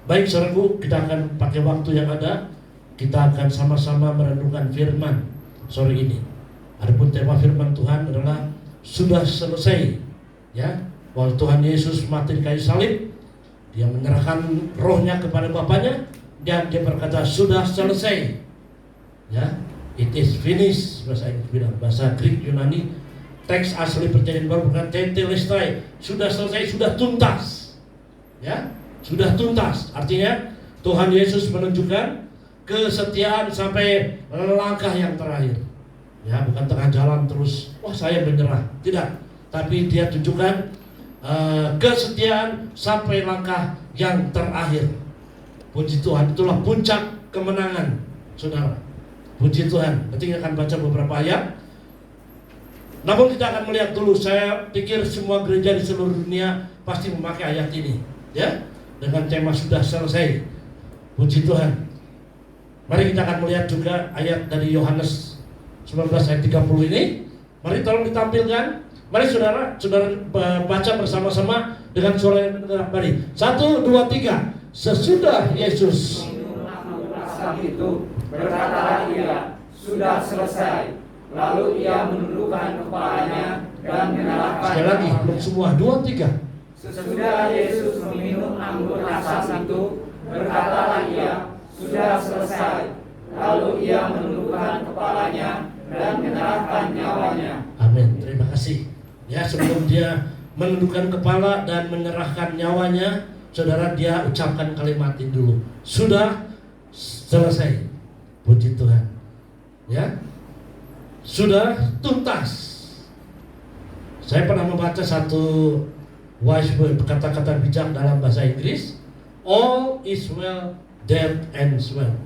Baik saudaraku, kita akan pakai waktu yang ada. Kita akan sama-sama merenungkan firman sore ini. Adapun tema firman Tuhan adalah sudah selesai. Ya, waktu Tuhan Yesus mati di kayu salib, Dia menyerahkan rohnya kepada Bapaknya dan Dia berkata sudah selesai. Ya, it is finished, bahasa Inggris bilang. Bahasa Greek Yunani, teks asli Perjanjian Baru bukan tetelestai, sudah selesai, sudah tuntas. Ya, sudah tuntas. Artinya Tuhan Yesus menunjukkan kesetiaan sampai langkah yang terakhir. Ya, bukan tengah jalan terus, wah saya menyerah. Tidak, tapi Dia tunjukkan kesetiaan sampai langkah yang terakhir. Puji Tuhan, itulah puncak kemenangan, saudara. Puji Tuhan. Nanti kita akan baca beberapa ayat. Namun kita akan melihat dulu. Saya pikir semua gereja di seluruh dunia pasti memakai ayat ini, ya, dengan tema sudah selesai. Puji Tuhan. Mari kita akan melihat juga ayat dari Yohanes 19 ayat 30 ini. Mari tolong ditampilkan. Mari saudara baca bersama-sama dengan suara yang mendengar. Mari, 1, 2, 3. Sesudah Yesus minum anggur rasa itu, berkatalah Ia, sudah selesai. Lalu Ia menundukkan kepalanya dan menyalahkan. Sekali lagi, semua 2, 3. Sesudah Yesus meminum anggur rasa itu, berkatalah Ia, sudah selesai. Lalu Ia menundukkan kepalanya dan menyerahkan nyawanya. Amin. Terima kasih. Ya, sebelum Dia menundukkan kepala dan menyerahkan nyawanya, saudara, Dia ucapkan kalimat ini dulu. Sudah selesai. Puji Tuhan. Ya. Sudah tuntas. Saya pernah membaca satu wise word, kata-kata bijak dalam bahasa Inggris. All is well that ends well.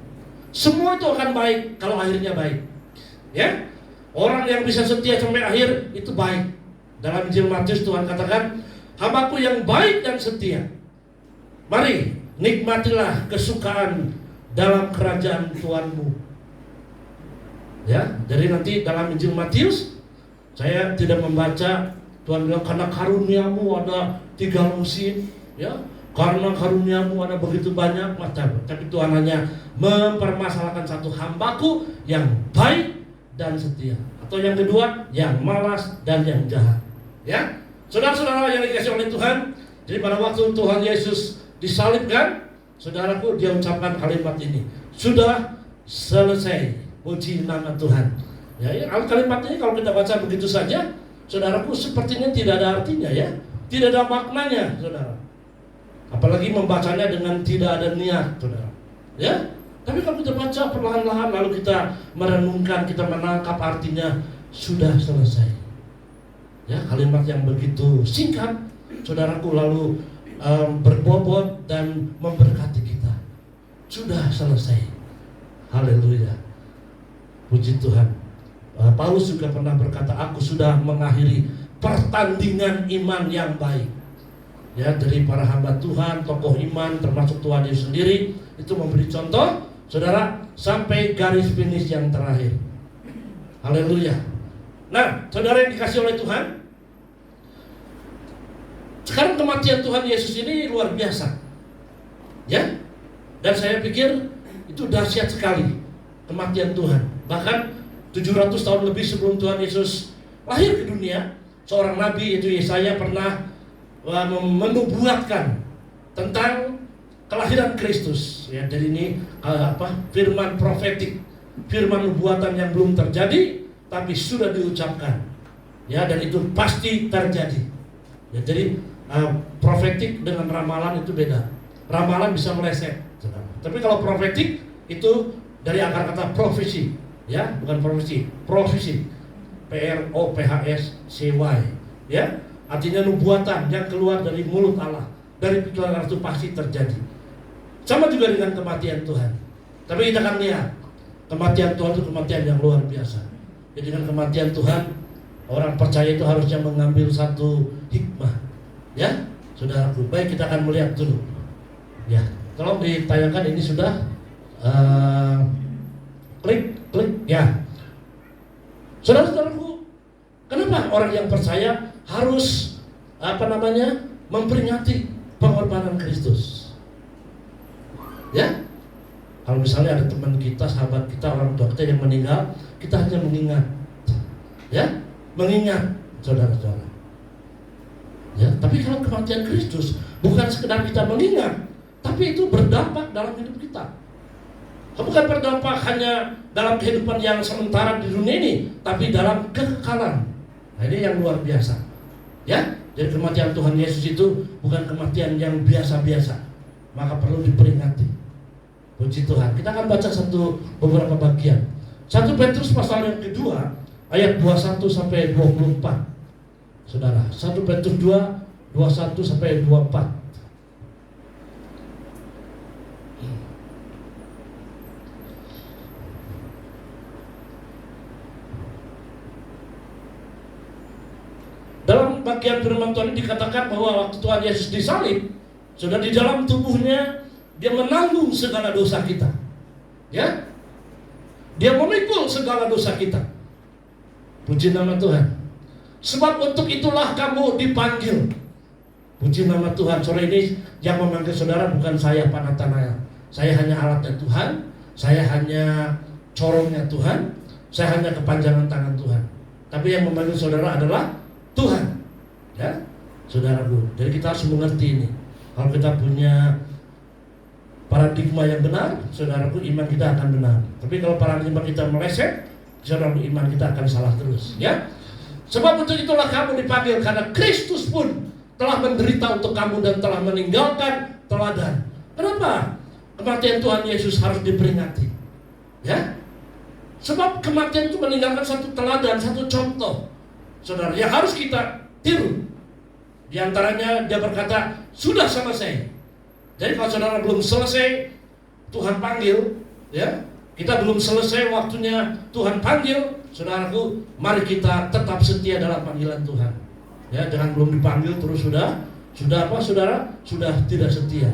Semua itu akan baik kalau akhirnya baik. Ya. Orang yang bisa setia sampai akhir itu baik. Dalam Injil Matius Tuhan katakan, hamba-Ku yang baik dan setia. Mari nikmatilah kesukaan dalam kerajaan Tuhanmu. Ya, jadi nanti dalam Injil Matius saya tidak membaca Tuhan bilang karena karuniamu ada 3 musim, ya, karena karuniamu ada begitu banyak macam. Tapi Tuhan hanya mempermasalahkan satu, hamba-Ku yang baik dan setia. Atau yang kedua, yang malas dan yang jahat. Ya, saudara-saudara yang dikasihi oleh Tuhan. Jadi pada waktu Tuhan Yesus disalibkan, saudaraku, Dia ucapkan kalimat ini, sudah selesai. Puji nama Tuhan. Ya, kalimat ini kalau kita baca begitu saja, saudaraku, sepertinya tidak ada artinya, ya, tidak ada maknanya, saudara. Apalagi membacanya dengan tidak ada niat, saudara. Ya, tapi kalau kita baca perlahan-lahan, lalu kita merenungkan, kita menangkap artinya, sudah selesai. Ya, kalimat yang begitu singkat, saudaraku, lalu berbobot dan memberkati kita. Sudah selesai. Haleluya. Puji Tuhan. Paulus juga pernah berkata, aku sudah mengakhiri pertandingan iman yang baik. Ya, dari para hamba Tuhan, tokoh iman, termasuk Tuhan Yesus sendiri, itu memberi contoh, saudara, sampai garis finish yang terakhir. Haleluya. Nah, saudara yang dikasih oleh Tuhan, sekarang kematian Tuhan Yesus ini luar biasa. Ya, dan saya pikir itu dahsyat sekali kematian Tuhan. Bahkan 700 tahun lebih sebelum Tuhan Yesus lahir ke dunia, seorang nabi itu Yesaya pernah menubuatkan tentang kelahiran Kristus. Ya, jadi ini firman profetik, firman nubuatan yang belum terjadi tapi sudah diucapkan. Ya, dan itu pasti terjadi. Ya, jadi profetik dengan ramalan itu beda. Ramalan bisa meleset, saudara. Tapi kalau profetik itu dari akar kata profesi, ya, bukan profesi, profesi, PROPHSCY, ya, artinya nubuatan yang keluar dari mulut Allah, dari pikiran Allah, itu pasti terjadi. Sama juga dengan kematian Tuhan. Tapi kita akan lihat kematian Tuhan itu kematian yang luar biasa. Jadi dengan kematian Tuhan, orang percaya itu harusnya mengambil satu hikmah. Ya, saudaraku, baik, kita akan melihat dulu. Ya, tolong ditayangkan ini sudah. Klik, ya. Saudara-saudaraku, kenapa orang yang percaya harus memperingati pengorbanan Kristus? Ya, kalau misalnya ada teman kita, sahabat kita, orang tua kita yang meninggal, kita hanya mengingat, ya, mengingat saudara-saudara. Ya, tapi kalau kematian Kristus bukan sekedar kita mengingat, tapi itu berdampak dalam hidup kita. Bukan berdampak hanya dalam kehidupan yang sementara di dunia ini, tapi dalam kekekalan. Nah, ini yang luar biasa. Ya, jadi kematian Tuhan Yesus itu bukan kematian yang biasa-biasa, maka perlu diperingati. Puji Tuhan. Kita akan baca beberapa bagian. 1 Petrus pasal yang kedua ayat 21 sampai 24. Saudara, 1 Petrus 2 21 sampai 24. Dalam bagian firman Tuhan dikatakan bahwa waktu Tuhan Yesus disalib, sudah di dalam tubuhnya dia menanggung segala dosa kita. Ya, dia memikul segala dosa kita. Puji nama Tuhan. Sebab untuk itulah kamu dipanggil. Puji nama Tuhan. Sore ini yang memanggil saudara bukan saya, Pak Nathanael. Saya hanya alatnya Tuhan. Saya hanya corongnya Tuhan. Saya hanya kepanjangan tangan Tuhan. Tapi yang memanggil saudara adalah Tuhan. Ya, saudaraku. Jadi kita harus mengerti ini. Kalau kita punya paradigma yang benar, saudaraku, iman kita akan benar. Tapi kalau paradigma kita meleset, saudaraku, iman kita akan salah terus. Ya. Sebab untuk itulah kamu dipanggil, karena Kristus pun telah menderita untuk kamu dan telah meninggalkan teladan. Kenapa kematian Tuhan Yesus harus diperingati? Ya. Sebab kematian itu meninggalkan satu teladan, satu contoh, saudara, yang harus kita tiru. Di antaranya dia berkata, sudah selesai. Jadi kalau saudara belum selesai, Tuhan panggil, ya, kita belum selesai waktunya Tuhan panggil, saudaraku, mari kita tetap setia dalam panggilan Tuhan. Ya, jangan belum dipanggil terus sudah apa, saudara? Sudah tidak setia.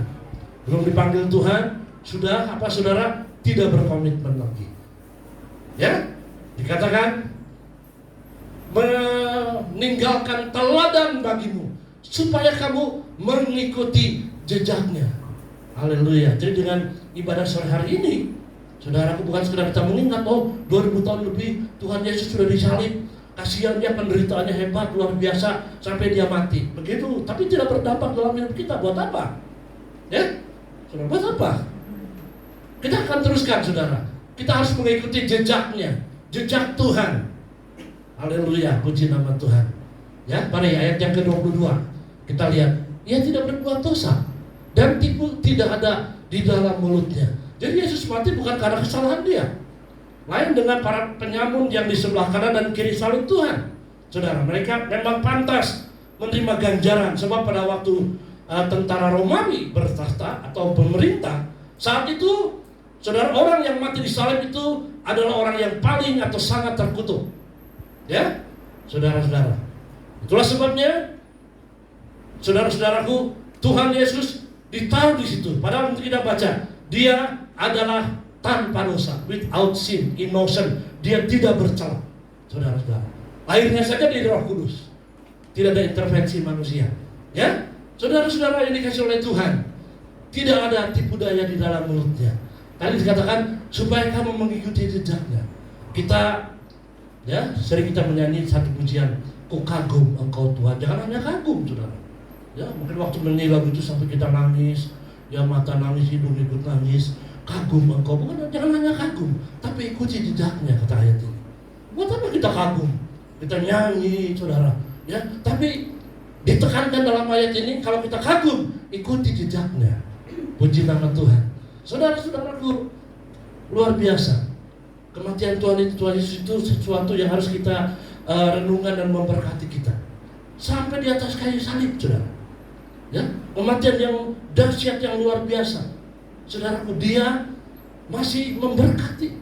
Belum dipanggil Tuhan, sudah apa, saudara? Tidak berkomitmen lagi. Ya, dikatakan meninggalkan teladan bagimu, supaya kamu mengikuti jejaknya. Haleluya. Jadi dengan ibadah sore hari ini, saudaraku, bukan sekedar kita mengingat, oh 2000 tahun lebih Tuhan Yesus sudah disalib, kasihan dia, penderitaannya hebat, luar biasa, sampai dia mati. Begitu, tapi tidak berdampak dalam hidup kita. Buat apa? Ya? Saudara, buat apa? Kita akan teruskan, saudara. Kita harus mengikuti jejaknya, jejak Tuhan. Haleluya, puji nama Tuhan. Ya, mari ayat yang ke-22. Kita lihat, ia tidak berbuat dosa dan tipu tidak ada di dalam mulutnya. Jadi Yesus mati bukan karena kesalahan dia. Lain dengan para penyamun yang di sebelah kanan dan kiri salib Tuhan. Saudara, mereka memang pantas menerima ganjaran. Sebab pada waktu tentara Romawi bertahta atau pemerintah, saat itu, saudara, orang yang mati di salib itu adalah orang yang paling atau sangat terkutuk. Ya, saudara-saudara. Itulah sebabnya, saudara-saudaraku, Tuhan Yesus ditaruh di situ. Padahal untuk kita baca, dia adalah tanpa dosa, without sin, innocent. Dia tidak bercela, saudara-saudara. Lahirnya saja dari Roh Kudus, tidak ada intervensi manusia. Ya, saudara-saudara yang dikasih oleh Tuhan, tidak ada tipu daya di dalam mulutnya. Tadi dikatakan supaya kamu mengikuti jejaknya. Kita, ya, sering kita menyanyi satu pujian, ku kagum engkau Tuhan. Jangan hanya kagum, saudara. Ya, mungkin waktu menyanyi lagu itu sampai kita nangis, ya, mata nangis, hidung ikut nangis. Kagum engkau, bukan, jangan hanya kagum, tapi ikuti jejaknya, kata ayat ini. Buat apa kita kagum? Kita nyanyi, saudara, ya, tapi ditekankan dalam ayat ini, kalau kita kagum, ikuti jejaknya. Puji nama Tuhan. Saudara-saudaraku, luar biasa. Kematian Tuhan Yesus itu sesuatu yang harus kita renungkan dan memberkati kita. Sampai di atas kayu salib, saudara. Ya, kematian yang dahsyat, yang luar biasa. Saudaraku, dia masih memberkati.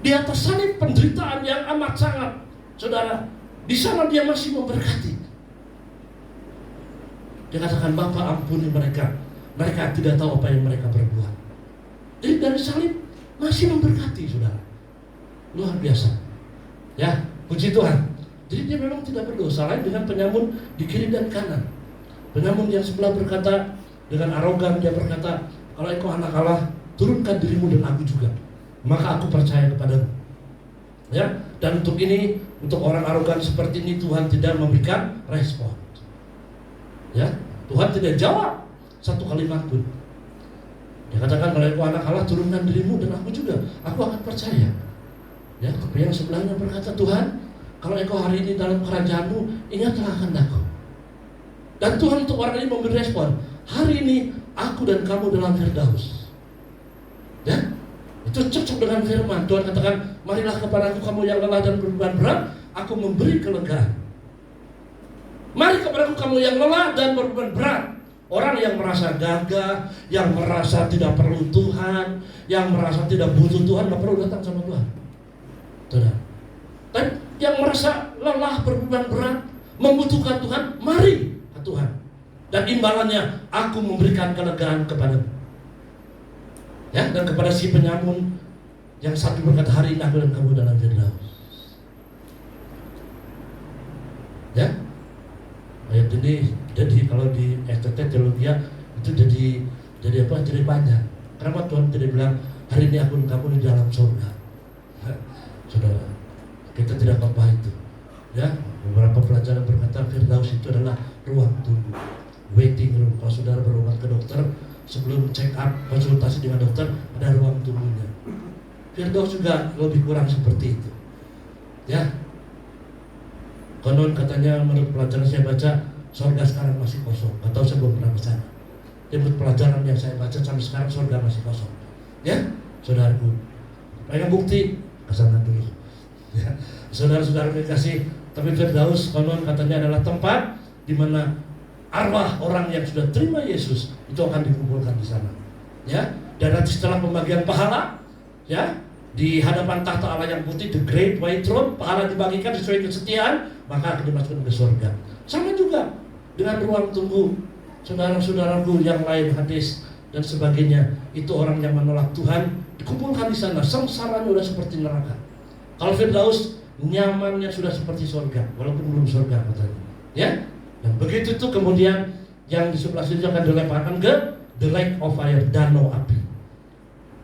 Di atas salib penderitaan yang amat sangat, saudara, di sana dia masih memberkati. Dia katakan, Bapa, ampuni mereka, mereka tidak tahu apa yang mereka berbuat. Jadi dari salib masih memberkati, saudara. Luar biasa. Ya, puji Tuhan. Jadi dia memang tidak berdosa, lain dengan penyamun di kiri dan kanan. Penyamun yang sebelah berkata, Dengan arogan dia berkata, kalau engkau anak Allah, turunkan dirimu dan aku juga, maka aku percaya kepadamu. Ya, dan untuk ini, untuk orang arogan seperti ini Tuhan tidak memberikan respon. Ya, Tuhan tidak jawab satu kalimat pun. Dia katakan, kalau engkau anak Allah, turunkan dirimu dan aku juga, aku akan percaya. Ya, tapi yang sebelahnya berkata, Tuhan, kalau engkau hari ini dalam kerajaanmu, ingatlah kehendakku. Dan Tuhan untuk orang ini memberi respon, hari ini aku dan kamu dalam Firdaus. Ya, itu cocok dengan firman Tuhan katakan, marilah kepadaku kamu yang lelah dan berbeban berat, aku memberi kelegaan. Mari kepadaku kamu yang lelah dan berbeban berat. Orang yang merasa gagah, yang merasa tidak perlu Tuhan, yang merasa tidak butuh Tuhan, tidak perlu datang sama Tuhan. Saudara. Dan yang merasa lelah, berbeban berat, membutuhkan Tuhan, mari ke Tuhan. Dan imbalannya, aku memberikan kelegaan kepadamu. Ya, dan kepada si penyamun yang satu berkata, hari ini aku dan kamu dalam Firdaus. Ya, ayat ini jadi kalau di STT teologi itu jadi apa? Jadi panjang. Kenapa Tuhan tidak bilang hari ini aku dan kamu di dalam surga? Saudara, kita tidak apa-apa itu. Ya, beberapa pelajaran berkata Firdaus itu adalah ruang tunggu, waiting room. Kalau saudara berobat ke dokter, sebelum check up, konsultasi dengan dokter, ada ruang tunggunya. Firdaus juga lebih kurang seperti itu. Ya, konon katanya menurut pelajaran saya baca, surga sekarang masih kosong. Gak tahu, saya belum pernah ke sana. Menurut pelajaran yang saya baca sampai sekarang surga masih kosong. Ya, saudaraku, pengen bukti ke sana dulu. Ya, saudara-saudara dikasih. Tapi Firdaus konon katanya adalah tempat di mana arwah orang yang sudah terima Yesus itu akan dikumpulkan di sana. Ya, dan nanti setelah pembagian pahala, ya, di hadapan tahta Allah yang putih, the great white throne, pahala dibagikan sesuai kesetiaan, maka akan dimasukkan ke surga. Sama juga dengan ruang tunggu saudara-saudaraku yang lain, hadis dan sebagainya. Itu orang yang menolak Tuhan dikumpulkan di sana. Sengsaranya sudah seperti neraka. Kalau Firdaus nyamannya sudah seperti surga, walaupun belum surga katanya. Ya, dan begitu itu kemudian yang di sebelah sini akan dilemparkan ke the lake of fire, danau api.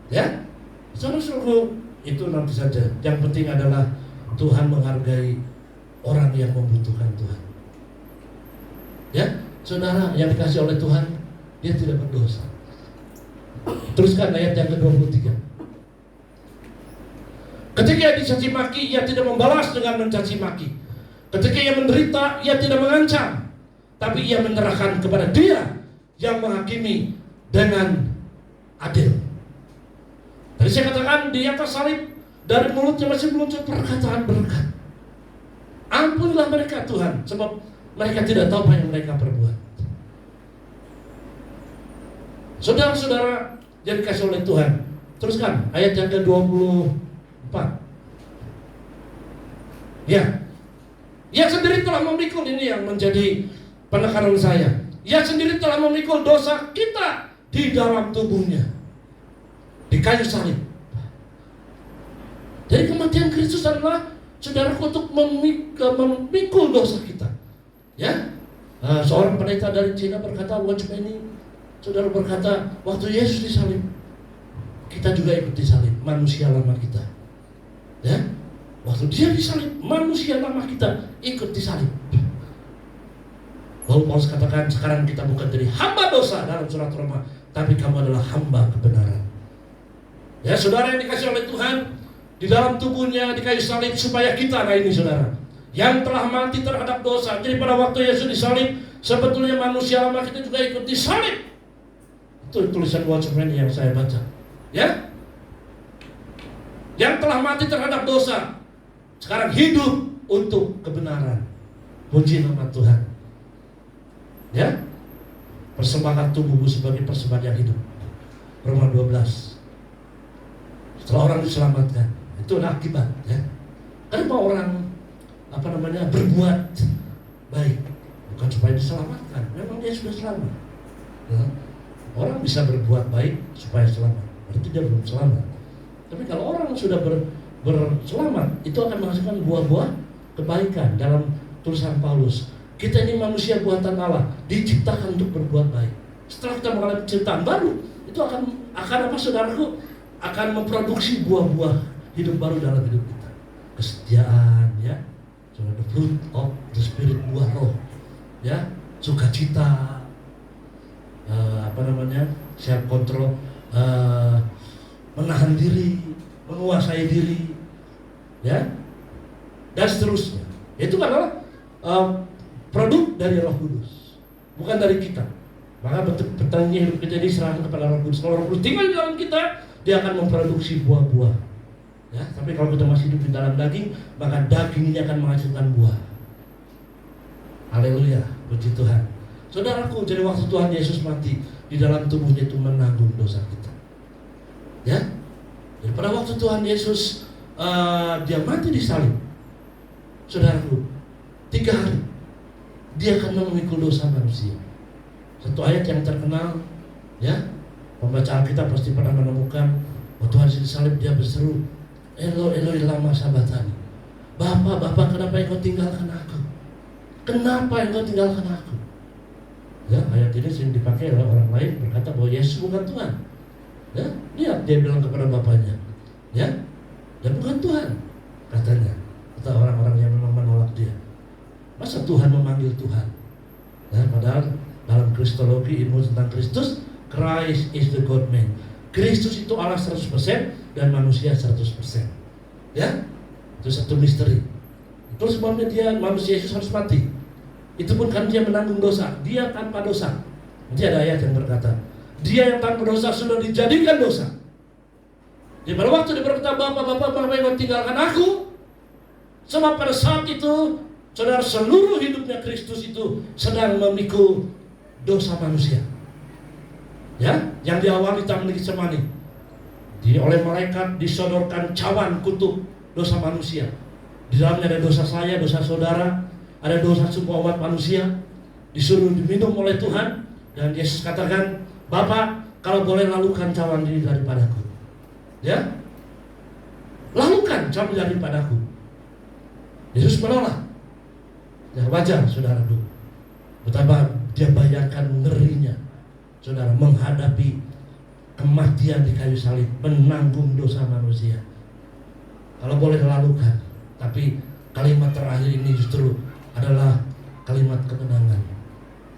Ya, saudara-saudaraku, itu nanti saja. Yang penting adalah Tuhan menghargai orang yang membutuhkan Tuhan. Ya, saudara yang dikasih oleh Tuhan, dia tidak berdosa. Teruskan ayat yang ke-23. Ketika ia dicaci maki, ia tidak membalas dengan mencaci maki. Ketika ia menderita, ia tidak mengancam, tapi ia menyerahkan kepada Dia yang menghakimi dengan adil. Tadi saya katakan di atas salib, dari mulutnya masih meluncur perkataan berkat. Ampunilah mereka Tuhan, sebab mereka tidak tahu apa yang mereka perbuat. Saudara-saudara yang dikasih oleh Tuhan, teruskan ayat yang ke-24. Ya, ia sendiri telah memikul, ini yang menjadi penekanan saya. Ia sendiri telah memikul dosa kita di dalam tubuhnya, di kayu salib. Jadi kematian Kristus adalah, saudaraku, untuk memikul dosa kita. Ya, seorang pendeta dari Cina berkata, watch ini, saudara berkata, waktu Yesus disalib, kita juga ikut disalib, manusia lama kita. Ya, waktu dia disalib, manusia lama kita ikut disalib. Lalu Paulus katakan, sekarang kita bukan jadi hamba dosa dalam surat Roma, tapi kamu adalah hamba kebenaran. Ya, saudara yang dikasih oleh Tuhan, di dalam tubuhnya di kayu salib supaya kita, nah ini saudara, yang telah mati terhadap dosa. Jadi pada waktu Yesus disalib, sebetulnya manusia lama kita juga ikut disalib. Itu tulisan Watchman yang saya baca. Ya, yang telah mati terhadap dosa, sekarang hidup untuk kebenaran. Puji nama Tuhan. Ya, persembahkan tubuhmu sebagai persembahan yang hidup. Roma 12. Setelah orang diselamatkan, itu adalah akibat. Ya, kenapa orang berbuat baik? Bukan supaya diselamatkan, memang dia sudah selamat. Ya, orang bisa berbuat baik supaya selamat, berarti dia belum selamat. Tapi kalau orang sudah berselamat, itu akan menghasilkan buah-buah kebaikan. Dalam tulisan Paulus, kita ini manusia buatan Allah, diciptakan untuk berbuat baik. Setelah kita mengalami ciptaan baru, itu akan apa saudaraku? Akan memproduksi buah-buah hidup baru dalam hidup kita. Kesetiaan, ya, the fruit of the spirit, buah roh, ya, sukacita, self control, menahan diri, menguasai diri, ya, dan seterusnya. Itu adalah produk dari Roh Kudus, bukan dari kita. Maka pertanyaan hidup kita ini serahkan kepada Roh Kudus. Kalau Roh Kudus tinggal di dalam kita, dia akan memproduksi buah-buah. Ya, tapi kalau kita masih hidup di dalam daging, maka daging ini akan menghasilkan buah. Haleluya, puji Tuhan. Saudaraku, jadi waktu Tuhan Yesus mati, di dalam tubuhnya itu menanggung dosa kita. Ya, jadi pada waktu Tuhan Yesus dia mati di salib, saudaraku, 3 hari dia akan memikul dosa manusia. Satu ayat yang terkenal, ya, pembaca Alkitab pasti pernah menemukan waktu Tuhan di salib dia berseru, Eloi Eloi lama sabachthani. Bapa, kenapa engkau tinggalkan aku? Kenapa engkau tinggalkan aku? Ya, ayat ini sering dipakai oleh orang lain berkata bahwa Yesus bukan Tuhan. Ya, dia bilang kepada bapaknya, ya, dia bukan Tuhan, katanya. Kata orang-orang yang memang menolak dia. Masa Tuhan memanggil Tuhan? Ya, padahal dalam kristologi, ilmu tentang Kristus, Christ is the God man. Kristus itu Allah 100% dan manusia 100%. Ya, itu satu misteri. Itu sebabnya dia manusia Yesus harus mati. Itu pun kan dia menanggung dosa. Dia tanpa dosa. Nanti ada ayat yang berkata, dia yang tanpa dosa sudah dijadikan dosa. Jadi pada waktu dia berkata, Bapak, engkau tinggalkan aku. Sebab pada saat itu, saudara, seluruh hidupnya Kristus itu sedang memikul dosa manusia. Ya, yang di awal kita memiliki semani. Oleh malaikat disodorkan cawan kutuk dosa manusia. Di dalamnya ada dosa saya, dosa saudara, ada dosa semua umat manusia. Disuruh diminum oleh Tuhan. Dan Yesus katakan, Bapak, kalau boleh lalukan cawan ini daripadaku. Ya, lalukan cawan daripadaku. Yesus menolak. Ya, wajar, saudaraku. Betapa dia bayangkan ngerinya, saudara, menghadapi kematian di kayu salib, menanggung dosa manusia. Kalau boleh lalukan, tapi kalimat terakhir ini justru adalah kalimat kemenangan.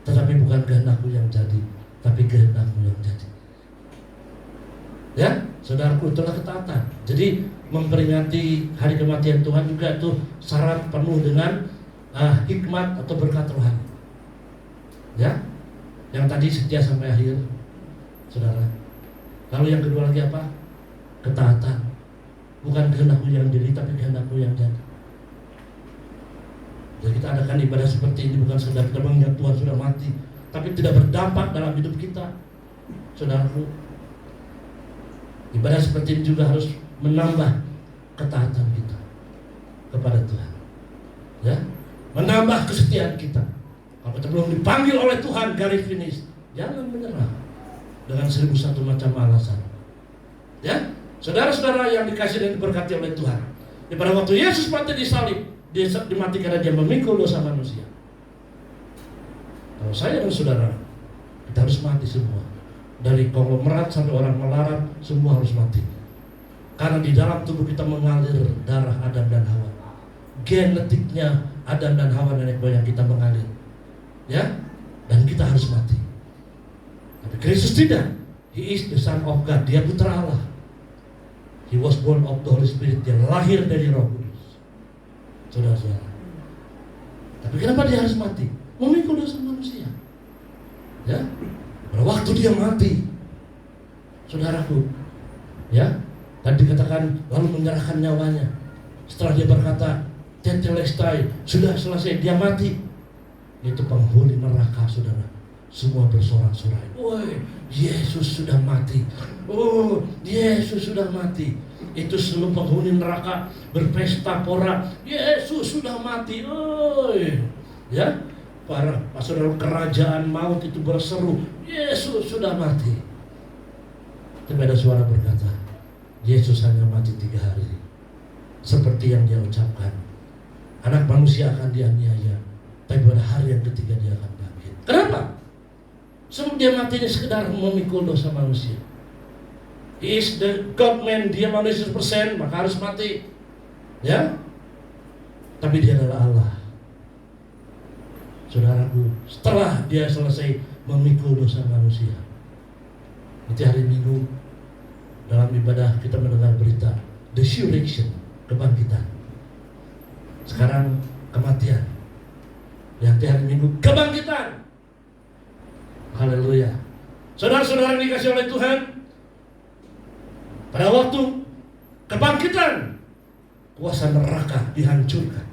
Tetapi bukan kehendakku yang jadi, tapi kehendakmu yang jadi. Ya, saudaraku, itulah ketaatan. Jadi memperingati hari kematian Tuhan juga itu syarat penuh dengan hikmat atau berkat rohani. Ya, yang tadi setia sampai akhir, saudara. Lalu yang kedua lagi apa? Ketaatan. Bukan kehendakku yang jadi, tapi kehendakmu yang jadi. Jadi kita adakan ibadah seperti ini bukan sekedar kita mengingat Tuhan sudah mati, tapi tidak berdampak dalam hidup kita, saudaraku. Ibadah seperti ini juga harus menambah ketaatan kita kepada Tuhan. Ya, menambah kesetiaan kita. Kalau kita belum dipanggil oleh Tuhan, garis finish, jangan menyerah dengan 1001 macam alasan. Ya, saudara-saudara yang dikasih dan diberkati oleh Tuhan. Pada waktu Yesus mati di salib, dia dimatikan karena dia memikul dosa manusia. Kalau saya dan saudara, kita harus mati semua. Dari konglomerat sampai orang melarat, semua harus mati. Karena di dalam tubuh kita mengalir darah Adam dan Hawa. Genetiknya Adam dan Hawa nenek moyang kita mengalir. Ya, dan kita harus mati. Tapi Kristus tidak. He is the Son of God. Dia putra Allah. He was born of the Holy Spirit. Dia lahir dari Roh Kudus. Saudara-saudara. Tapi kenapa dia harus mati? Memikul dosa manusia. Ya, pada waktu dia mati, saudaraku, ya, tadi dikatakan lalu menyerahkan nyawanya. Setelah dia berkata, tetelestai, sudah selesai, dia mati. Itu penghuni neraka, saudara. Semua bersorak-sorai. Woi, Yesus sudah mati. Oh, Yesus sudah mati. Itu seluruh penghuni neraka berpesta pora. Yesus sudah mati. Oi, ya, para saudara, kerajaan maut itu berseru, Yesus sudah mati. Tapi ada suara berkata, Yesus hanya mati 3 hari. Seperti yang dia ucapkan, anak manusia akan dianiaya, tapi pada hari yang ketiga dia akan bangkit. Kenapa? Dia matinya sekedar memikul dosa manusia. He is the God man, dia manusia 100%, maka harus mati. Ya, tapi dia adalah Allah. Saudaraku, setelah dia selesai memikul dosa manusia, itu hari Minggu dalam ibadah kita mendengar berita the resurrection, kebangkitan. Sekarang kematian. Yang hari Minggu kebangkitan. Haleluya. Saudara-saudara yang dikasihi oleh Tuhan, pada waktu kebangkitan, kuasa neraka dihancurkan.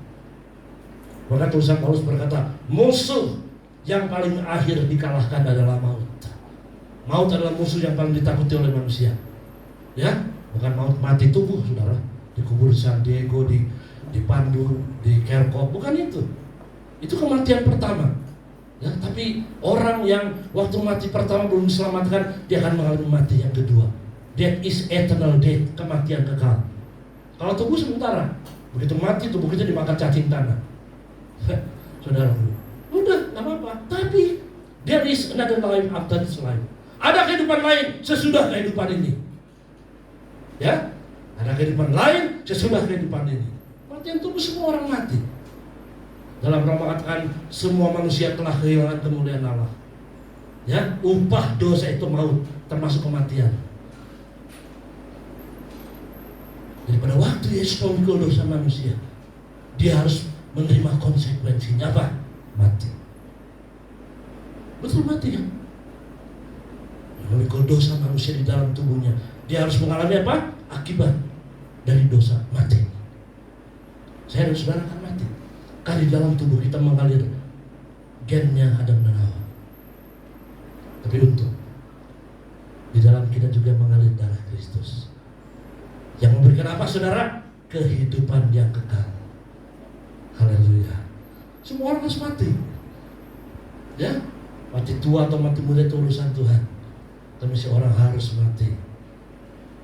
Maka tulisan Paulus berkata, musuh yang paling akhir dikalahkan adalah maut. Maut adalah musuh yang paling ditakuti oleh manusia. Ya, bukan maut mati tubuh, saudara, dikubur di San Diego, di Pandu, di Kerkop, bukan itu. Itu kematian pertama. Ya, tapi orang yang waktu mati pertama belum diselamatkan, dia akan mengalami mati yang kedua. Death is eternal death, kematian kekal. Kalau tubuh sementara, begitu mati tubuh kita dimakan cacing tanah. Saudara, udah nggak apa-apa. Tapi there is another life after this life. Ada kehidupan lain sesudah kehidupan ini. Ya, ada kehidupan lain sesudah kehidupan ini. Kematian tubuh, semua orang mati. Dalam Roma katakan semua manusia telah kehilangan kemuliaan Allah. Ya, upah dosa itu maut, termasuk kematian. Jadi pada waktu Yesus memikul dosa manusia, dia harus menerima konsekuensinya apa? Mati. Betul, mati kan? Memikul dosa manusia di dalam tubuhnya, dia harus mengalami apa? Akibat dari dosa, mati. Saya dan saudara akan mati. Karena di dalam tubuh kita mengalir gennya Adam dan Hawa. Tapi untung di dalam kita juga mengalir darah Kristus yang memberikan apa, saudara? Kehidupan yang kekal. Haleluya. Semua orang harus mati. Ya, mati tua atau mati muda itu urusan Tuhan. Tapi seorang harus mati.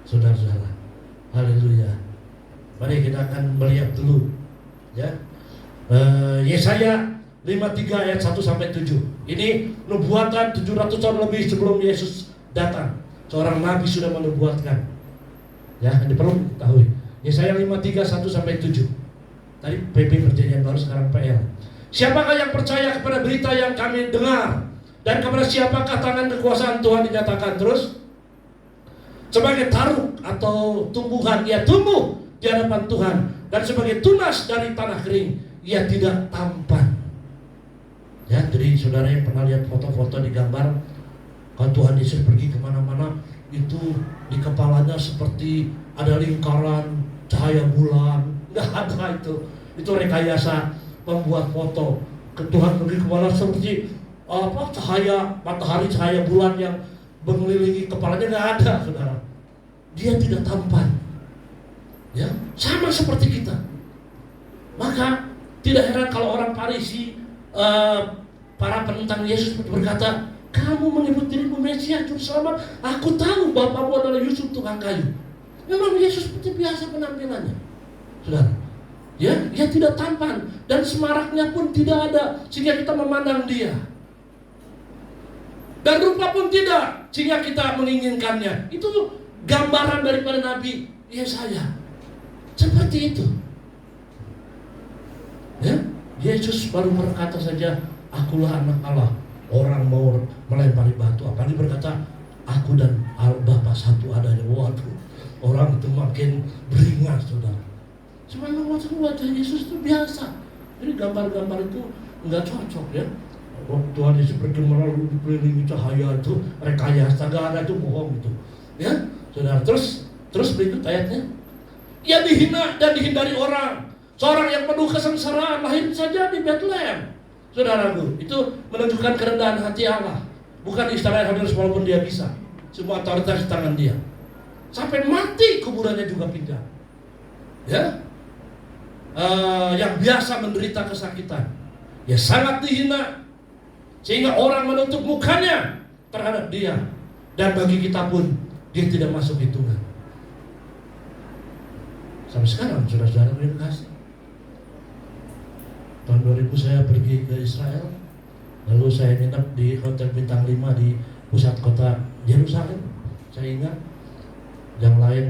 Saudara-saudara. Haleluya. Mari kita akan melihat dulu, ya. Yesaya 53 ayat 1 sampai 7. Ini nubuatan 700 tahun lebih sebelum Yesus datang. Seorang nabi sudah menubuatkan. Ya, ini perlu diketahui. Yesaya 53 1 sampai 7. Tadi PP Perjanjian Baru, sekarang PL. Siapakah yang percaya kepada berita yang kami dengar? Dan kepada siapakah tangan kekuasaan Tuhan dinyatakan? Terus, sebagai taruk atau tumbuhan, ia tumbuh di hadapan Tuhan. Dan sebagai tunas dari tanah kering, ia tidak tampan. Ya, jadi saudara yang pernah lihat foto-foto di gambar, kalau Tuhan Yesus pergi kemana-mana, itu di kepalanya seperti ada lingkaran cahaya bulan. Nggak ada itu. Itu rekayasa pembuat foto. Tuhan pergi kemana seperti cahaya matahari, cahaya bulan yang mengelilingi kepalanya. Nggak ada, saudara. Dia tidak tampan. Ya, sama seperti kita. Maka tidak heran kalau orang Farisi, para penentang Yesus berkata, kamu menyebut dirimu Mesias, Juru Selamat. Aku tahu bapakmu adalah Yusuf tukang kayu. Memang Yesus seperti biasa penampilannya, saudara. Ya, dia tidak tampan dan semaraknya pun tidak ada sehingga kita memandang dia. Dan rupa pun tidak sehingga kita menginginkannya. Itu gambaran daripada Nabi Yesaya. Seperti itu. Ya, Yesus baru berkata saja, akulah anak Allah. Orang mau melempari batu, apalagi berkata, aku dan Bapa satu adanya. Waduh, orang itu makin beringas, saudara. Sebenarnya wajah Yesus itu biasa. Jadi gambar-gambar itu enggak cocok, ya. Tuhan Yesus pergi melalui dikelilingi cahaya itu rekayasa, enggak ada, itu bohong itu. Ya, saudara. Terus berikut ayatnya. Ia dihina dan dihindari orang. Seorang yang penuh kesengsaraan lahir saja di Bethlehem. Saudaraku, itu menunjukkan kerendahan hati Allah. Bukan istana yang hadir walaupun dia bisa. Semua otoritas di tangan dia. Sampai mati kuburannya juga pindah. Ya, yang biasa menderita kesakitan, ya sangat dihina, sehingga orang menutup mukanya terhadap dia. Dan bagi kita pun dia tidak masuk hitungan. Sampai sekarang, saudara-saudara yang kasih. Tahun 2000 saya pergi ke Israel. Lalu saya nginep di hotel bintang 5 di pusat kota Yerusalem. Saya ingat yang lain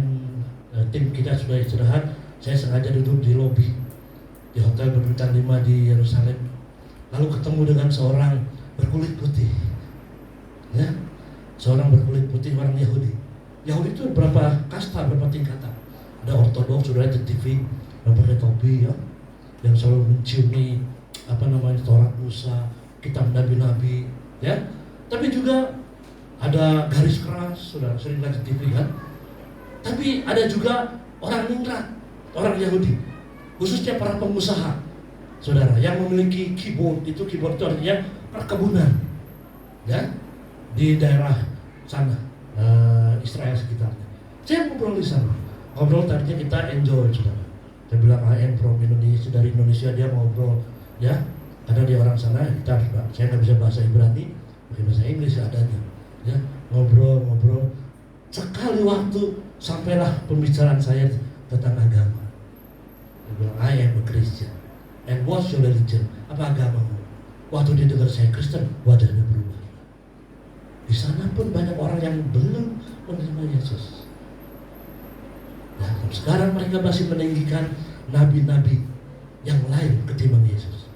tim kita sudah istirahat, saya sengaja duduk di lobi di hotel berbintang 5 di Yerusalem. Lalu ketemu dengan seorang berkulit putih, ya, seorang berkulit putih, orang Yahudi. Yahudi itu berapa kasta, berapa tingkatan. Ada ortodoks, sudah ada TV, yang pakai topi, ya, yang selalu menciumi Taurat Musa, kitab nabi-nabi, ya. Tapi juga ada garis keras, sudah sering lihat di TV kan. Tapi ada juga orang ningrat, orang Yahudi, khususnya para pengusaha, saudara, yang memiliki keyboard itu artinya perkebunan, ya, di daerah sana, Israel sekitarnya. Saya ngobrol di sana, tadinya kita enjoy, saudara. Saya bilang I am from Indonesia, dari Indonesia, dia ngobrol, ya, karena dia orang sana. Saya nggak bisa bahasa Ibrani, pakai bahasa Inggris adanya, ya, ngobrol. Sekali waktu sampailah pembicaraan saya tentang agama. Dia bilang I am a Christian. And what's your religion? Apa agamamu? Waktu dia dengar saya Kristen, wajahnya berubah. Di sana pun banyak orang yang belum menerima Yesus. Dan sekarang mereka masih meninggikan nabi-nabi yang lain ketimbang Yesus.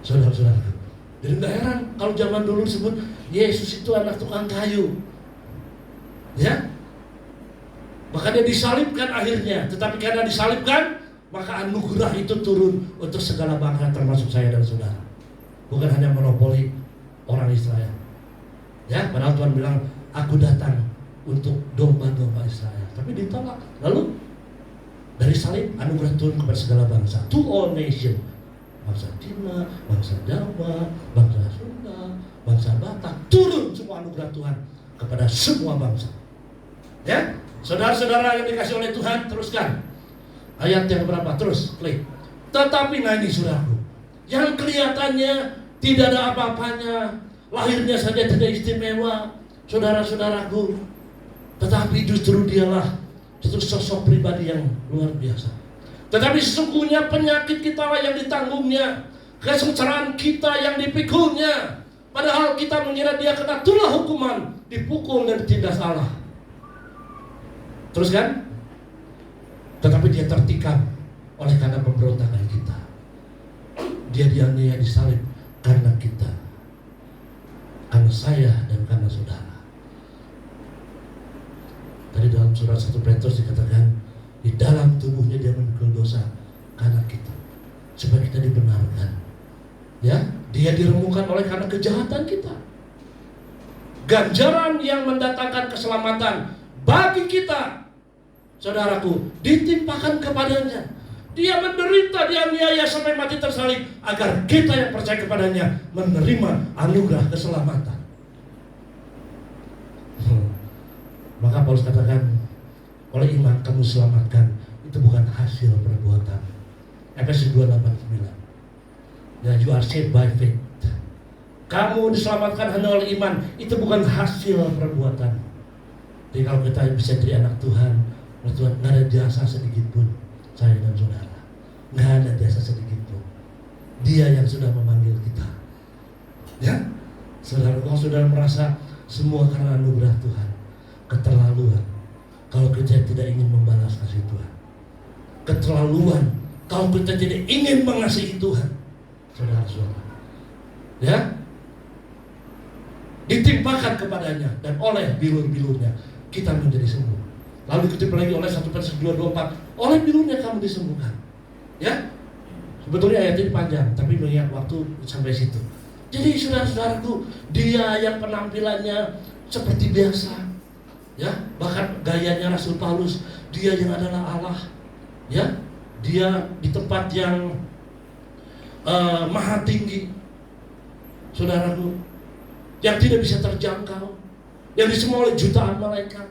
Saudara-saudara, jadi nggak heran kalau zaman dulu disebut Yesus itu anak tukang kayu, ya. Maka dia disalibkan akhirnya. Tetapi karena disalibkan, maka anugerah itu turun untuk segala bangsa, termasuk saya dan saudara. Bukan hanya monopoli orang Israel, ya. Padahal Tuhan bilang, aku datang untuk domba-domba Israel, tapi ditolak. Lalu dari salib anugerah turun kepada segala bangsa, to all nation, bangsa Cina, bangsa Jawa, bangsa Sunda, bangsa Batak, turun semua anugerah Tuhan kepada semua bangsa, ya. Saudara-saudara yang dikasih oleh Tuhan, teruskan ayat yang berapa, terus klik. Tetapi ini saudaraku, yang kelihatannya tidak ada apa-apanya, lahirnya saja tidak istimewa, saudara-saudaraku, tetapi justru dialah sosok pribadi yang luar biasa. Tetapi sesungguhnya penyakit kita lah yang ditanggungnya, kesengsaraan kita yang dipikulnya. Padahal kita mengira dia kena tulah hukuman, dipukul dan ditindas Allah. Terus kan? Tetapi dia tertikam oleh karena pemberontakan kita. Dia dianiaya, disalib karena kita, karena saya dan karena saudara. Tadi dalam surat 1 Petrus dikatakan, di dalam tubuhnya dia memikul dosa karena kita, supaya kita dibenarkan. Ya, dia diremukkan oleh karena kejahatan kita. Ganjaran yang mendatangkan keselamatan bagi kita, saudaraku, ditimpakan kepadanya. Dia menderita, dianiaya sampai mati tersalib, agar kita yang percaya kepadanya menerima anugerah keselamatan. Maka Paulus katakan, oleh iman kamu selamatkan, itu bukan hasil perbuatan. Efesus 2:8-9. Ya, you are saved by faith. Kamu diselamatkan hanya oleh iman, itu bukan hasil perbuatan. Jadi kalau kita bisa jadi anak Tuhan, Tuhan, nggak ada jasa sedikit pun saya dan saudara, nggak ada jasa sedikit pun. Dia yang sudah memanggil kita, ya. Saudara, kalau saudara merasa semua karena anugerah Tuhan, keterlaluan kalau kita tidak ingin membalas kasih Tuhan, keterlaluan kalau kita tidak ingin mengasihi Tuhan, saudara-saudara, ya. Ditimpakan kepadanya dan oleh bilur-bilurnya kita menjadi sembuh. Lalu dikutip lagi oleh 1 Petrus 2:24, oleh bilurnya kamu disembuhkan. Ya, sebetulnya ayat ini panjang, tapi mengingat waktu sampai situ. Jadi saudara-saudaraku, dia yang penampilannya seperti biasa, ya, bahkan gayanya Rasul Paulus, dia yang adalah Allah, ya, dia di tempat yang maha tinggi, saudaraku, yang tidak bisa terjangkau, yang disemua oleh jutaan malaikat.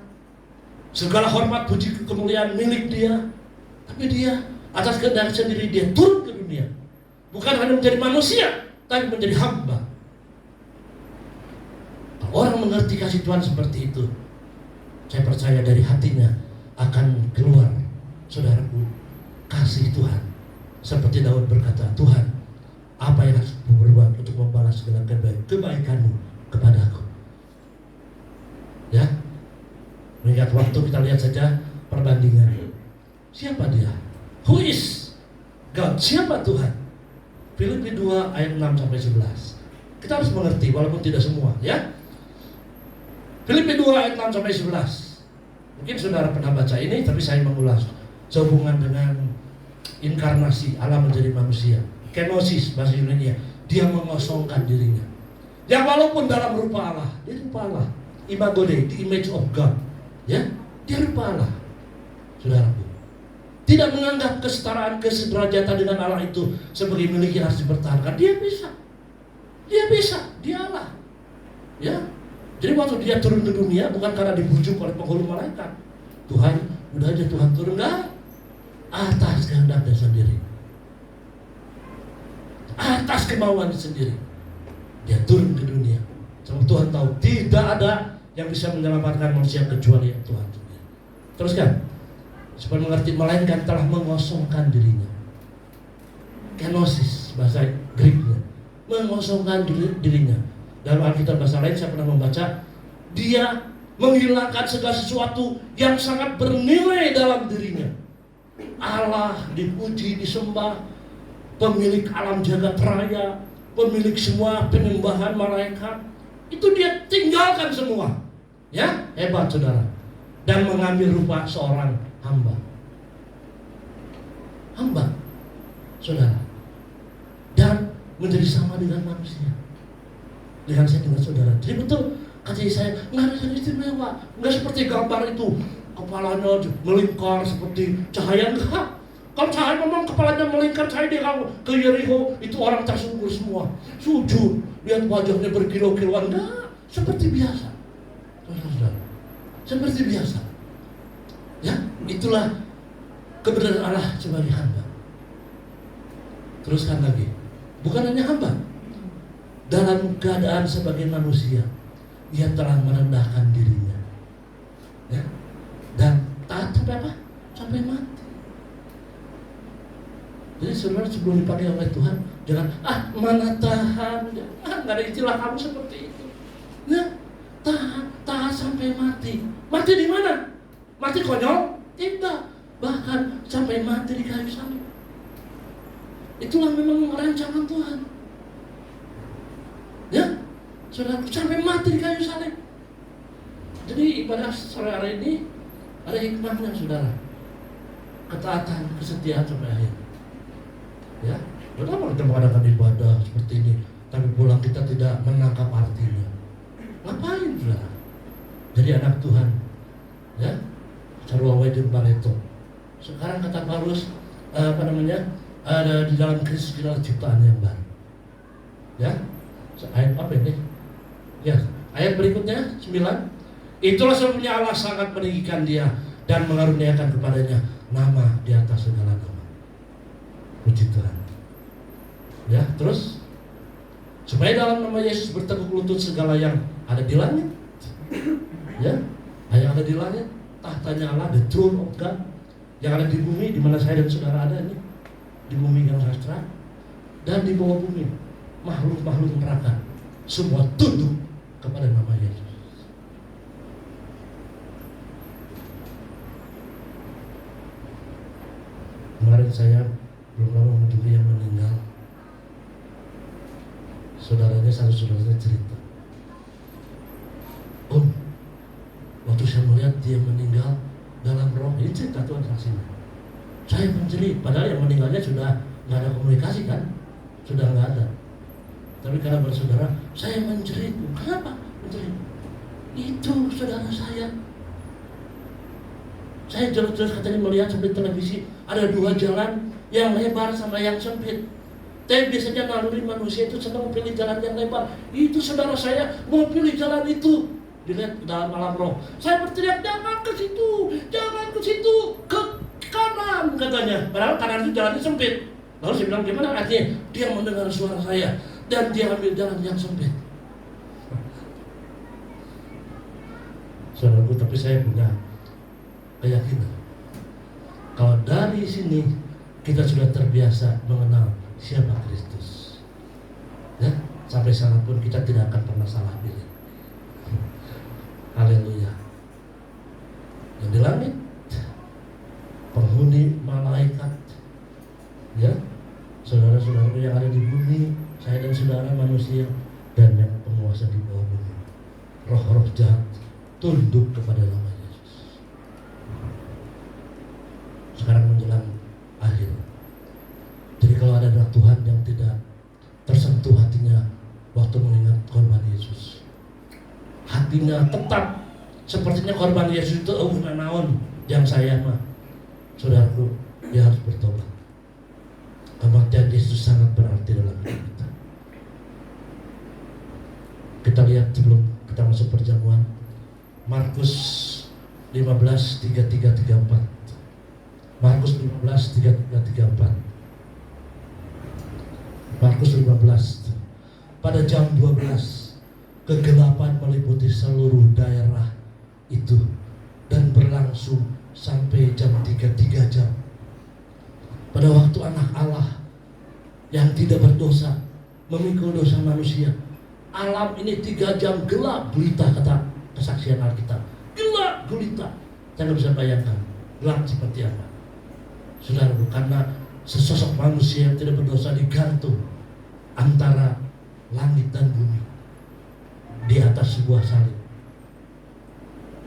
Segala hormat, puji, kemuliaan milik dia. Tapi dia atas kehendak sendiri dia turun ke dunia, bukan hanya menjadi manusia, tapi menjadi hamba. Orang mengerti kasih Tuhan seperti itu, saya percaya dari hatinya akan keluar, saudaraku, kasih Tuhan. Seperti Daud berkata, Tuhan, apa yang harus aku berbuat untuk membalas segala kebaikanmu kepadaku. Ya, mengingat waktu kita lihat saja perbandingan. Siapa dia? Who is God? Siapa Tuhan? Filipi 2 ayat 6 sampai 11. Kita harus mengerti walaupun tidak semua, ya. Filipi 2 ayat 6 sampai 11. Mungkin saudara pernah baca ini, tapi saya mengulas sehubungan dengan inkarnasi Allah menjadi manusia. Kenosis bahasa Yunani, dia mengosongkan dirinya. Yang walaupun dalam rupa Allah, dia rupa Allah. Imago Dei, the image of God. Ya, dia rupa Allah. Saudaraku, tidak menganggap kesetaraan, kesederajatan dengan Allah itu sebagai milik yang harus dipertahankan. Dia bisa, dia Allah. Ya, jadi waktu dia turun ke dunia bukan karena dibujuk oleh penghulu malaikat. Tuhan, udah aja Tuhan turun, enggak. Atas kehendaknya sendiri, atas kemauan sendiri, dia turun ke dunia. Sebab Tuhan tahu tidak ada yang bisa menyelamatkan manusia kecuali yang Tuhan sendiri. Teruskan. Supaya mengerti, melainkan telah mengosongkan dirinya. Kenosis bahasa Greeknya, mengosongkan dirinya. Dalam Alkitab bahasa lain saya pernah membaca, dia menghilangkan segala sesuatu yang sangat bernilai dalam dirinya. Allah dipuji, disembah, pemilik alam jagat raya, pemilik semua penyembahan malaikat, itu dia tinggalkan semua. Ya, hebat saudara. Dan mengambil rupa seorang hamba, saudara, dan menjadi sama dengan manusia. Dengan saya dengan saudara. Jadi betul kata saya, nggak ada yang istimewa, nggak seperti gambar itu, kepalanya melingkar seperti cahaya, enggak. Kalau cahaya memang kepalanya melingkar, cahaya dia ke Yeriko, itu orang tersungkur semua, sujud, lihat wajahnya berkilau-kilauan, enggak, seperti biasa, saudara, seperti biasa. Ya, itulah kebenaran Allah sebagai hamba. Teruskan lagi, bukan hanya hamba, dalam keadaan sebagai manusia, dia telah merendahkan dirinya, ya, dan taat sampai apa? Sampai mati. Jadi saudara, sebelum dipakai oleh Tuhan, jangan mana tahan, nggak ada istilah kamu seperti itu. Ya, tahan sampai mati. Mati di mana? Mati konyol? Tidak, bahkan sampai mati di kayu salib. Itulah memang rancangan Tuhan. Ya, saudara, sampai mati di kayu salib. Jadi ibadah sore hari ini ada hikmahnya, saudara. Ketaatan, kesetiaan sampai akhir. Ya, kenapa kita mengadakan ibadah seperti ini, tapi pulang kita tidak menangkap artinya? Ngapain, saudara? Jadi anak Tuhan, ya, Sarwa Wedin Pareto. Sekarang kata Paulus, ada di dalam Kristus kita ciptaan yang baru. Ya, ayat apa ini? Ya, ayat berikutnya 9. Itulah sebabnya Allah sangat meninggikan dia dan mengaruniakan kepadanya nama di atas segala nama. Puji Tuhan. Ya, terus supaya dalam nama Yesus bertekuk lutut segala yang ada di langit, ya, yang ada di langit, tahtanya Allah, the throne of God, yang ada di bumi, di mana saya dan saudara ada ini, di bumi yang sastra, dan di bawah bumi, makhluk-makhluk neraka, semua tunduk kepada nama Yesus. Kemarin saya belum lama mengunjungi yang meninggal. Satu saudaranya cerita, Om, waktu saya melihat dia meninggal dalam roh, ini cerita Tuhan saksinya, saya menjerit. Padahal yang meninggalnya sudah nggak ada komunikasi kan, sudah nggak ada. Tapi karena bersaudara, saya menjerit. Kenapa menjerit? Itu saudara saya. Saya jelas-jelas katanya melihat seperti televisi, ada dua jalan, yang lebar sama yang sempit. Tapi biasanya naluri manusia itu senang pilih jalan yang lebar. Itu saudara saya mau pilih jalan itu. Dilihat dalam alam roh, saya berteriak, jangan ke situ, ke kanan katanya. Padahal kanan itu jalannya sempit. Lalu saya bilang, gimana artinya? Dia mendengar suara saya dan dia ambil jalan yang sempit. Saudaraku, tapi saya punya keyakinan kalau dari sini kita sudah terbiasa mengenal siapa Kristus, Sampai sana pun kita tidak akan pernah salah pilih. Haleluya. Yang di langit, penghuni malaikat, ya, saudara-saudara yang ada di bumi, saya dan saudara manusia, dan yang penguasa di bawah bumi, roh-roh jahat tunduk kepada nama Yesus. Sekarang menjelang akhir. Jadi kalau ada Tuhan yang tidak tersentuh hatinya waktu mengingat korban Yesus, hatinya tetap sepertinya korban Yesus itu naon yang saya mah, saudaraku, dia harus bertobat. Kematian Yesus sangat berarti dalam hidup kita. Kita lihat sebelum kita masuk perjamuan, Markus 15:33-34. Markus 15:33-34. Markus 15. Pada jam 12, kegelapan meliputi seluruh daerah itu dan berlangsung sampai jam 3 jam. Pada waktu anak Allah yang tidak berdosa memikul dosa manusia, alam ini 3 jam gelap gulita, kata kesaksian Alkitab. Gelap gulita. Saya nggak bisa bayangkan gelap seperti apa. Saudara, karena sesosok manusia yang tidak berdosa digantung antara langit dan bumi di atas sebuah salib.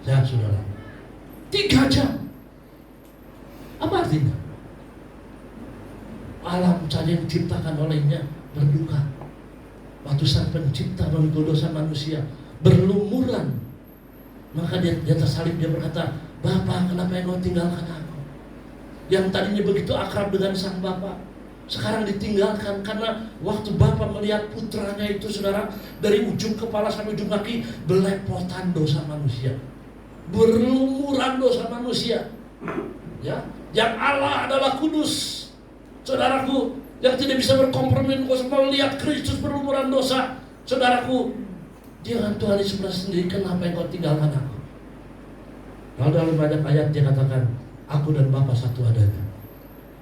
Ya saudara, 3 jam. Apa artinya? Alam saja yang diciptakan olehnya berduka. Waktu sang pencipta memikul dosa manusia berlumuran, maka di atas salib dia berkata, Bapa, kenapa engkau tinggalkan aku? Yang tadinya begitu akrab dengan sang Bapa, sekarang ditinggalkan karena waktu Bapa melihat putranya itu, saudara, dari ujung kepala sampai ujung kaki belepotan dosa manusia, berlumuran dosa manusia. Ya, yang Allah adalah kudus, saudaraku, yang tidak bisa berkompromi melihat Kristus berlumuran dosa. Saudaraku, jangan Tuhan Yesus sendiri, kenapa engkau tinggalkan aku? Lalu dalam banyak ayat dia katakan, aku dan Bapa satu adanya.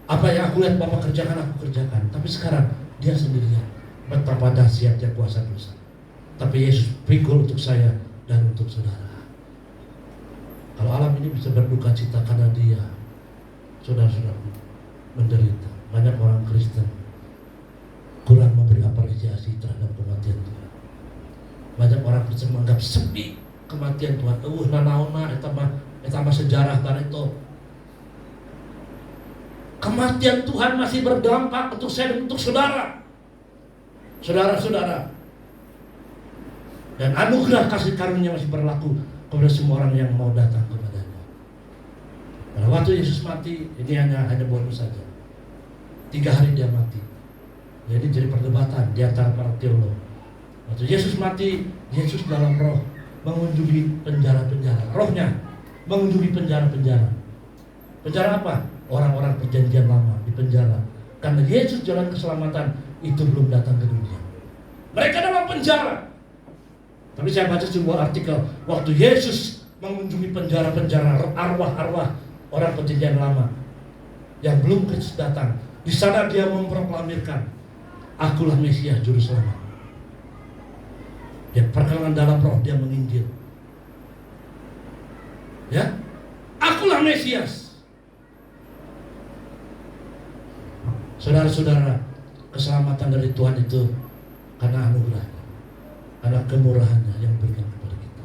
Apa yang aku lihat Bapa kerjakan, aku kerjakan. Tapi sekarang dia sendirian. Betapa dahsyatnya kuasa dosa. Tapi Yesus pikul untuk saya dan untuk saudara. Kalau alam ini bisa berduka cita karena dia, saudara-saudara, menderita. Banyak orang Kristen kurang memberi apresiasi terhadap kematian Tuhan. Banyak orang Kristen menganggap sepi kematian Tuhan. Nanaona eta mah sejarah itu. Kematian Tuhan masih berdampak untuk saya dan untuk saudara. Saudara-saudara. Dan anugerah kasih karunia masih berlaku kepada semua orang yang mau datang kepadanya. Pada waktu Yesus mati, ini hanya bonus saja. 3 hari dia mati. Jadi perdebatan di antara para teolog. Waktu Yesus mati, Yesus dalam roh mengunjungi penjara-penjara. Rohnya mengunjungi penjara-penjara. Penjara apa? Orang-orang perjanjian lama di penjara. Karena Yesus jalan keselamatan itu belum datang ke dunia. Mereka dalam penjara. Tapi saya baca sebuah artikel, waktu Yesus mengunjungi penjara-penjara, arwah-arwah orang perjanjian lama yang belum Kristus datang, di sana dia memproklamirkan, akulah Mesias juru selamat. Ya, perkenalan dalam roh dia menginjil. Ya, akulah Mesias. Saudara-saudara, keselamatan dari Tuhan itu karena anugerahnya, karena kemurahannya yang berikan kepada kita.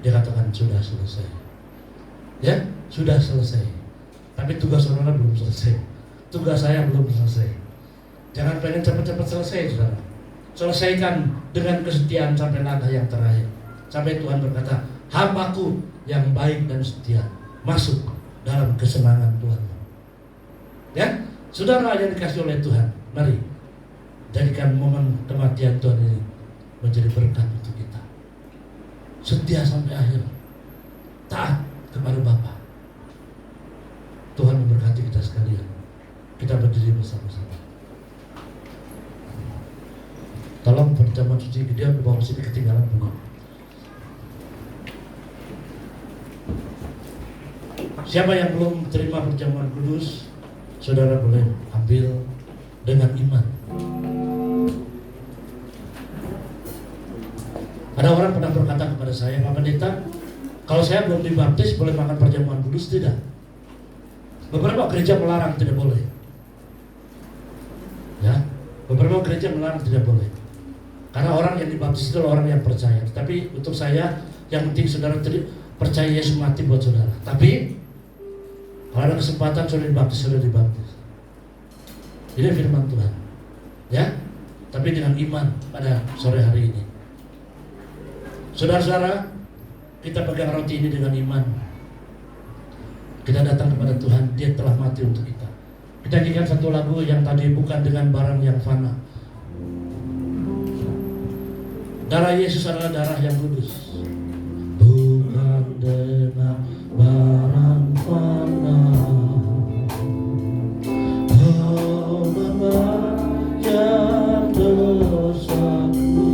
Dia katakan sudah selesai. Ya, sudah selesai. Tapi tugas saudara belum selesai. Tugas saya belum selesai. Jangan pengen cepat-cepat selesai, saudara. Selesaikan dengan kesetiaan sampai langkah yang terakhir. Sampai Tuhan berkata, hambaku yang baik dan setia masuk dalam kesenangan Tuhan. Ya, saudara yang dikasih oleh Tuhan, mari jadikan momen kematian Tuhan ini menjadi berkat untuk kita. Setia sampai akhir, taat kepada Bapa. Tuhan memberkati kita sekalian. Kita berdiri bersama-sama. Tolong perjamuan suci dia di bawah sini ketinggalan bunga. Siapa yang belum terima perjamuan kudus, saudara boleh ambil dengan iman. Ada orang pernah berkata kepada saya, Pak Pendeta, kalau saya belum dibaptis boleh makan perjamuan kudus? Tidak. Beberapa gereja melarang tidak boleh. Ya, beberapa gereja melarang tidak boleh. Karena orang yang dibaptis itu orang yang percaya. Tapi untuk saya, yang penting saudara percaya Yesus mati buat saudara. Tapi kalau ada kesempatan saudara dibaptis, saudara dibaptis. Ini firman Tuhan. Ya, tapi dengan iman pada sore hari ini. Saudara-saudara, kita pegang roti ini dengan iman. Kita datang kepada Tuhan, Dia telah mati untuk kita. Kita nyanyikan satu lagu yang tadi, bukan dengan barang yang fana. Darah Yesus adalah darah yang kudus. Bukan dengan barang fana, Kau membayar dosaku.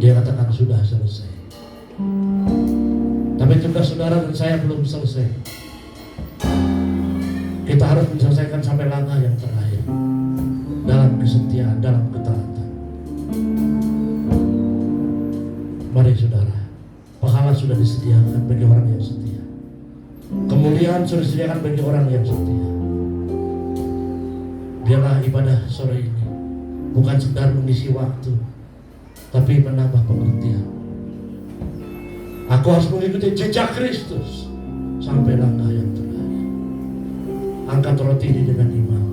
Dia katakan sudah selesai. Tapi tugas saudara dan saya belum selesai. Kita harus menyelesaikan sampai langkah yang terakhir, dalam kesetiaan, dalam ketaatan. Mari saudara, pahala sudah disediakan bagi orang yang setia. Kemuliaan sudah disediakan bagi orang yang setia. Biarlah ibadah sore ini bukan sekedar mengisi waktu, tapi menambah pengertian. Aku harus mengikuti jejak Kristus sampai langkah yang terakhir. Angkat roti ini dengan iman.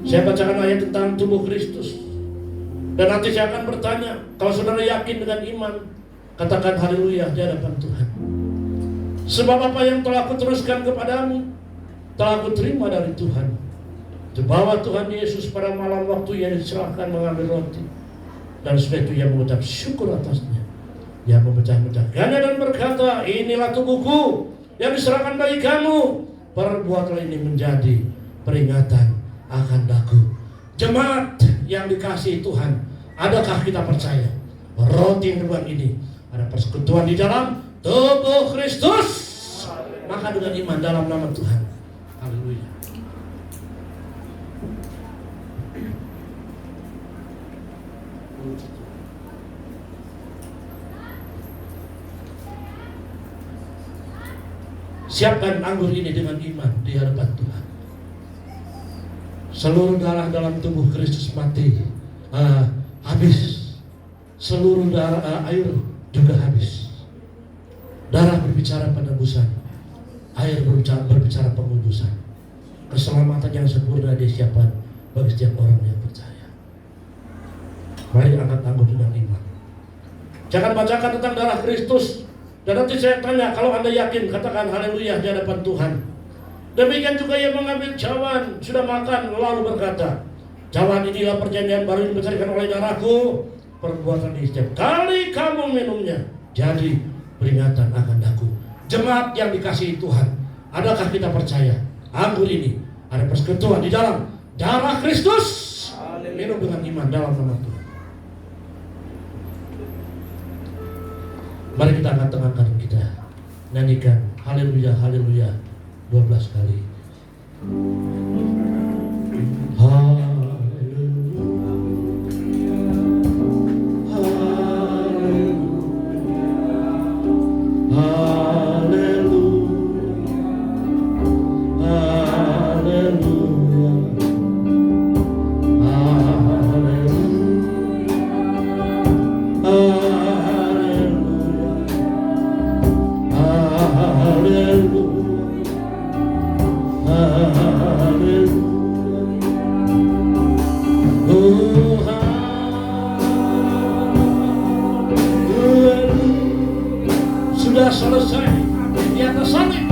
Saya bacakan ayat tentang tubuh Kristus, dan nanti saya akan bertanya. Kalau saudara yakin dengan iman, katakan haleluya di hadapan Tuhan. Sebab apa yang telah kuteruskan kepadamu, telah kuterima dari Tuhan. Di bawah Tuhan Yesus pada malam waktu ia diserahkan mengambil roti, dan setelah itu ia mengucap syukur atasnya. Ia memecah-mecahkannya dan berkata, inilah tubuhku yang diserahkan bagi kamu. Perbuatlah ini menjadi peringatan akan daku. Jemaat yang dikasihi Tuhan, adakah kita percaya roti yang ini ada persekutuan di dalam tubuh Kristus? Maka dengan iman dalam nama Tuhan. Haleluya. Siapkan anggur ini dengan iman di hadapan Tuhan. Seluruh darah dalam tubuh Kristus mati, habis. Seluruh darah air juga habis. Darah berbicara penebusan, air berbicara pengudusan. Keselamatan yang sempurna disiapkan bagi setiap orang yang percaya. Mari angkat anggur dengan iman. Jangan bacakan tentang darah Kristus. Dan nanti saya tanya, kalau Anda yakin, katakan haleluya di hadapan Tuhan. Demikian juga ia mengambil cawan, sudah makan, lalu berkata, cawan inilah perjanjian baru yang dibesarkan oleh darahku. Perbuatan ini setiap kali kamu minumnya, jadi peringatan akan daku. Jemaat yang dikasihi Tuhan, adakah kita percaya anggur ini ada persekutuan di dalam darah Kristus? Minum dengan iman dalam nama Tuhan. Mari kita angkat tangan kanan kita, nyanyikan haleluya, haleluya 12 kali. Haleluya, haleluya, haleluya, haleluya. Sudah selesai di atas salib.